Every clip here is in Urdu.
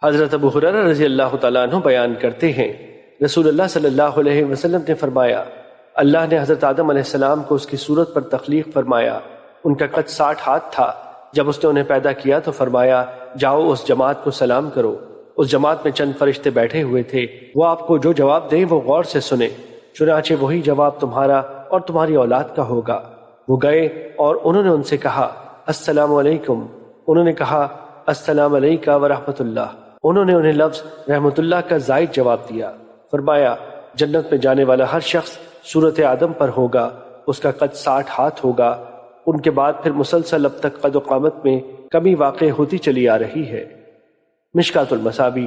حضرت ابو ہریرہ رضی اللہ تعالیٰ عنہ بیان کرتے ہیں، رسول اللہ صلی اللہ علیہ وسلم نے فرمایا، اللہ نے حضرت آدم علیہ السلام کو اس کی صورت پر تخلیق فرمایا۔ ان کا قد 60 ہاتھ تھا۔ جب اس نے انہیں پیدا کیا تو فرمایا، جاؤ اس جماعت کو سلام کرو۔ اس جماعت میں چند فرشتے بیٹھے ہوئے تھے، وہ آپ کو جو جواب دیں وہ غور سے سنیں، چنانچہ وہی جواب تمہارا اور تمہاری اولاد کا ہوگا۔ وہ گئے اور انہوں نے ان سے کہا، السلام علیکم۔ انہوں نے کہا، السلام علیکم ورحمۃ اللہ۔ انہوں نے انہیں لفظ رحمت اللہ کا زائد جواب دیا۔ فرمایا، جنت میں جانے والا ہر شخص صورت آدم پر ہوگا، اس کا قد 60 ہاتھ ہوگا۔ ان کے بعد پھر مسلسل اب تک قد و قامت میں کمی واقع ہوتی چلی آ رہی ہے۔ مشکات المصابیح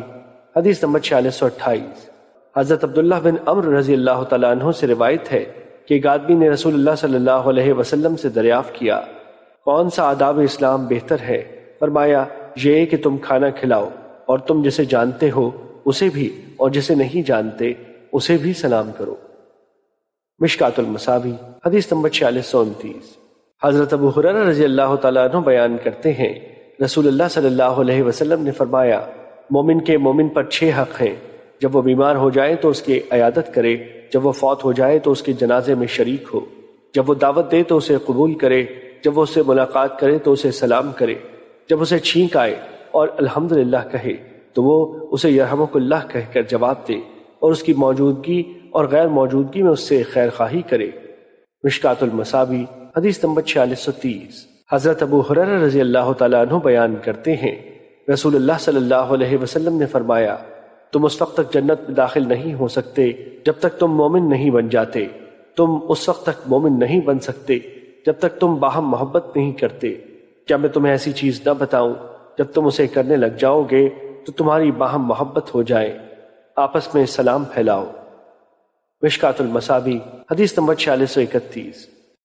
حدیث نمبر 4628۔ حضرت عبداللہ بن عمرو رضی اللہ تعالیٰ عنہ سے روایت ہے کہ ایک آدمی نے رسول اللہ صلی اللہ علیہ وسلم سے دریافت کیا، کون سا آداب اسلام بہتر ہے؟ فرمایا، یہ کہ تم کھانا کھلاؤ اور تم جسے جانتے ہو اسے بھی، اور جسے نہیں جانتے اسے بھی سلام کرو۔ مشکات المصابیح حدیث نمبر 4629۔ حضرت ابو ہریرہ رضی اللہ تعالیٰ عنہ بیان کرتے ہیں، رسول اللہ صلی اللہ علیہ وسلم نے فرمایا، مومن کے مومن پر 6 حق ہیں۔ جب وہ بیمار ہو جائے تو اس کی عیادت کرے، جب وہ فوت ہو جائے تو اس کے جنازے میں شریک ہو، جب وہ دعوت دے تو اسے قبول کرے، جب وہ اس سے ملاقات کرے تو اسے سلام کرے، جب اسے چھینک آئے اور الحمدللہ کہے تو وہ اسے یرحمک اللہ کہہ کر جواب دے، اور اس کی موجودگی اور غیر موجودگی میں اس سے خیر خواہی کرے۔ مشکات المصابیح حدیث نمبر 4630۔ حضرت ابو ہریرہ رضی اللہ تعالیٰ عنہ بیان کرتے ہیں، رسول اللہ صلی اللہ علیہ وسلم نے فرمایا، تم اس وقت تک جنت میں داخل نہیں ہو سکتے جب تک تم مومن نہیں بن جاتے، تم اس وقت تک مومن نہیں بن سکتے جب تک تم باہم محبت نہیں کرتے۔ کیا میں تمہیں ایسی چیز نہ بتاؤں جب تم اسے کرنے لگ جاؤ گے تو تمہاری باہم محبت ہو جائے؟ آپس میں سلام پھیلاؤ۔ مشکات المصابیح حدیث نمبر 4631۔